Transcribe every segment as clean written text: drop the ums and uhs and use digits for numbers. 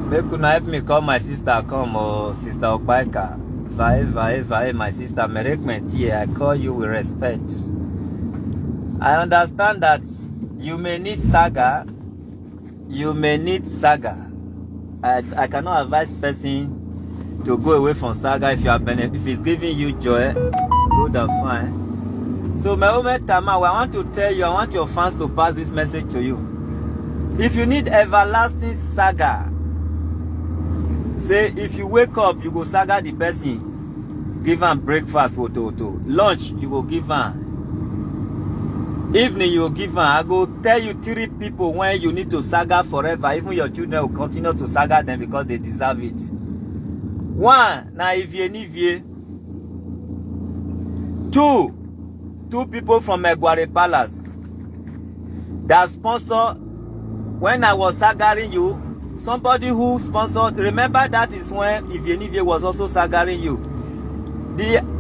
Make una help me call my sister come or sister Okpaik. Vai, my sister Merekment here. I call you with respect. I understand that you may need saga. You may need saga. I cannot advise person to go away from saga if you have if it's giving you joy, good and fine. So my own Tama, I want to tell you, I want your fans to pass this message to you. If you need everlasting saga, say if you wake up, you go saga the person, give am breakfast to lunch, you go give am. Evening you will give am. I go tell you 3 people when you need to saga forever. Even your children will continue to saga them because they deserve it. 1, na Ivie. 2 people from Egware Palace that sponsor. When I was sagaring you, somebody who sponsored, remember that is when Ivie was also sagaring you.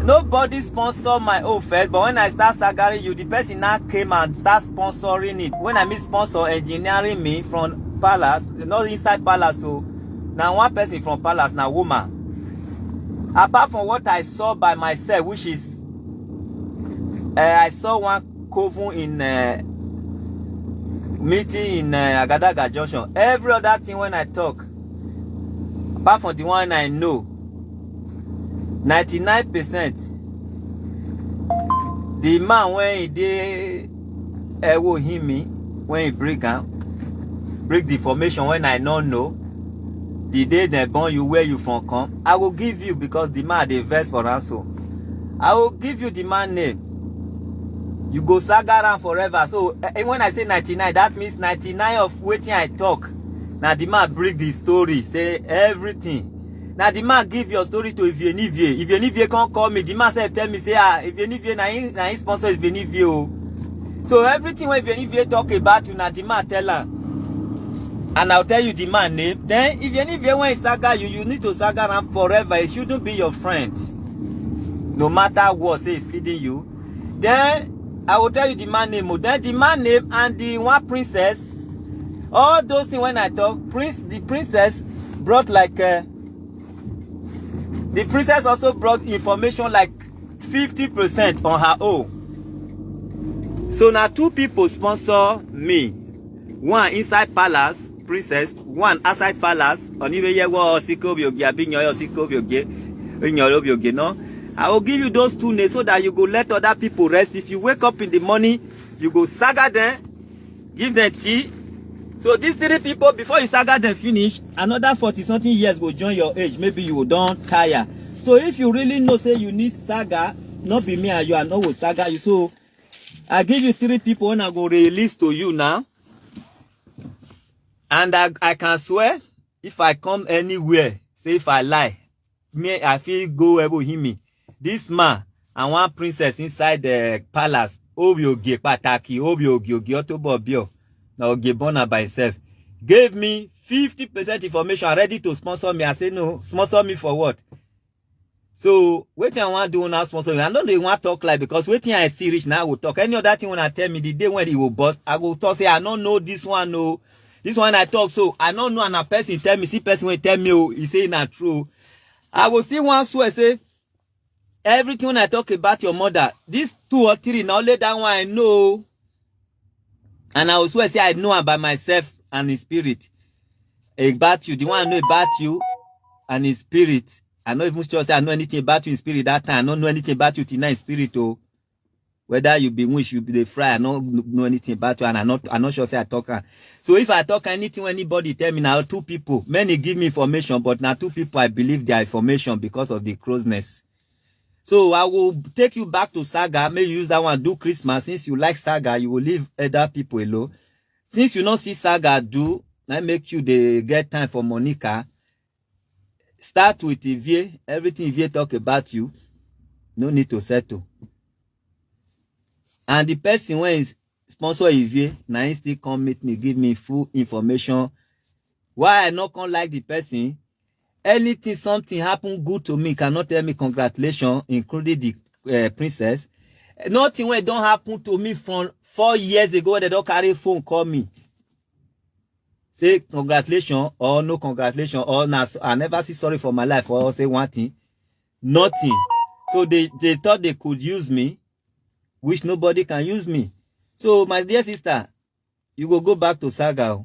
Nobody sponsored my own first, but when I start sagaring you, the person now came and start sponsoring it. When I mean sponsor, engineering me from Palace, not inside Palace, so now one person from Palace, now woman. Apart from what I saw by myself, which is, I saw one coven in meeting in Agadaga Junction. Every other thing when I talk, apart from the one I know, 99%. The man when he did hear me, when he break the information when I don't know, the day they born you, where you from come, I will give you because the man they verse for answer. I will give you the man name. You go saga around forever. So when I say 99, that means 99 of waiting I talk. Now the man break the story, say everything. Now the man give your story to Ivie. Ivie can't call me. The man said, tell me, say, Ivie, na his sponsor is Ivie. So everything when Ivie talk about you, now the man tell her. And I'll tell you the man name. Then Ivie when he saga you need to saga around forever. It shouldn't be your friend. No matter what, say feeding you. Then I will tell you the man name. Then the man name and the one princess. All those things when I talk, the princess brought like the princess also brought information like 50% on her own. So now 2 people sponsor me. One inside Palace, princess. One outside Palace. I will give you those 2 names so that you go let other people rest. If you wake up in the morning, you go saga them, give them tea. So these 3 people, before you saga them finish, another 40-something years will join your age. Maybe you don't tire. So if you really know, say you need saga, not be me and you, I know will saga you. So I give you 3 people when I go release to you now. And I can swear, if I come anywhere, say if I lie, me I feel go able hear me. This man and one princess inside the palace, Obioge Pataki, Obioge Otobobio. Now Gebona by himself gave me 50% information ready to sponsor me. I say no, sponsor me for what? So waiting I want to do now sponsor me. I know they want to talk like because waiting I see rich now I will talk. Any other thing when I tell me the day when he will bust, I will talk say I don't know this one no. This one I talk so I don't know and a person tell me, see person will tell me oh he say not true. I will see one swear say everything when I talk about your mother, these 2 or 3 now let that one I know. And I also say I know about myself and his spirit. About you. The one I know about you and his spirit. I know even sure say I know anything about you in spirit that time. I don't know anything about you tonight in spirit. Oh. Whether you be wish, you be the fry, I don't know anything about you and I'm not sure say I talk. So if I talk anything when anybody tell me now 2 people, many give me information, but now 2 people I believe their information because of the closeness. So I will take you back to saga. Maybe use that one do Christmas. Since you like saga, you will leave other people alone. Since you don't see saga do, I make you the get time for Monica. Start with Ivie. Everything Ivie talk about you. No need to settle. And the person when is sponsor Ivie, now he still come meet me, give me full information. Why I not come like the person? Anything, something happen good to me, cannot tell me congratulations, including the princess. Nothing when it don't happen to me from 4 years ago, they don't carry phone, call me. say congratulations or no congratulations or I never say sorry for my life or say one thing. Nothing. So they thought they could use me, which nobody can use me. So my dear sister, you will go back to Saga.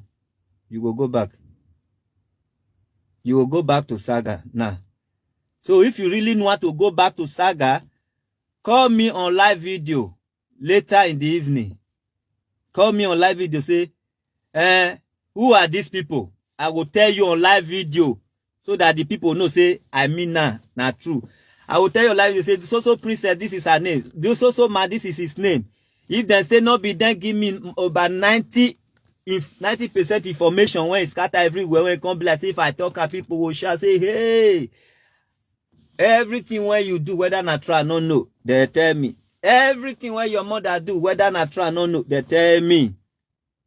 You will go back. You will go back to Saga now. So if you really want to go back to Saga, call me on live video later in the evening. Call me on live video. Say, who are these people? I will tell you on live video so that the people know, say, I mean now, not true. I will tell you on live video, say, so princess, this is her name. So man, this is his name. If they say no be, then give me about 90% information when it's scattered everywhere. When it come like, say, if I talk, people will shall say, hey, everything when you do, whether natural or no, they tell me. Everything when your mother do, whether natural or no, they tell me.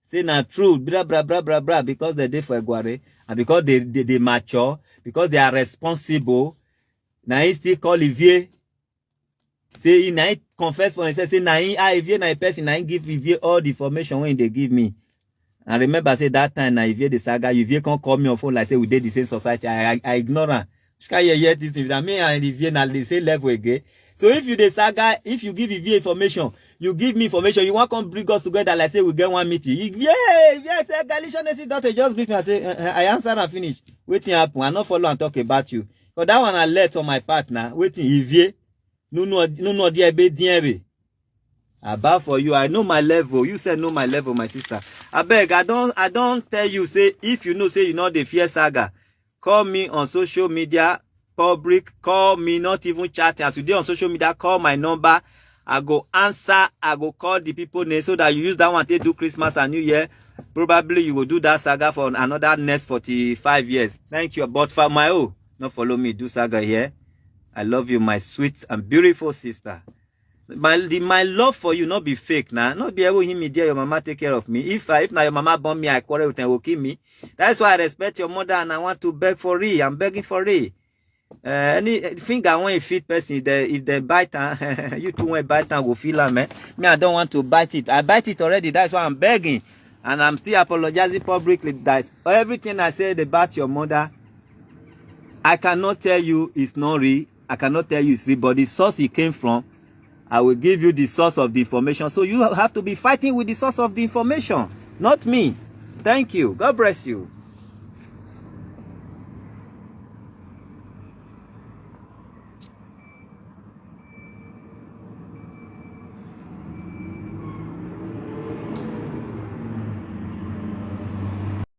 Say not true, blah, blah, blah, blah, blah, because they dey for Eguare, and because they mature, because they are responsible. Now he still call Ivie. Say he now confess for himself, say now Ivie na a person, now he give Ivie all the information when they give me. And remember, say that time now Ivie the Saga, Ivie can't call me on phone like say we did the same society. I ignore her. This thing that me and Ivie na the same level again. So if you the Saga, if you give Ivie information, you give me information, you want to come bring us together like say we get one meeting. Yeah, say Galatian doctor just brief me and say I answer and finish. Waiting happen. I not follow and talk about you. Because that one I let on my partner. Waiting Ivie. No dear be. About for you. I know my level. You said know my level, my sister. I beg, I don't tell you, say if you know, say you know the fear Saga. Call me on social media, public, call me, not even chat. As today on social media, call my number. I go answer, I go call the people name so that you use that one to do Christmas and New Year. Probably you will do that Saga for another next 45 years. Thank you. But for my own, not follow me, do Saga here. I love you, my sweet and beautiful sister. My love for you not be fake now. Not be able to hear me, dear, your mama take care of me. If now your mama born me, I quarrel with them, will kill me. That's why I respect your mother and I want to beg for it. I'm begging for it. Anything I want to feed person, if they bite, you two want bite and will feel them, man. Me, I don't want to bite it. I bite it already. That's why I'm begging. And I'm still apologizing publicly that everything I said about your mother, I cannot tell you it's not real. I cannot tell you it's real, but the source it came from, I will give you the source of the information. So you have to be fighting with the source of the information, not me. Thank you. God bless you.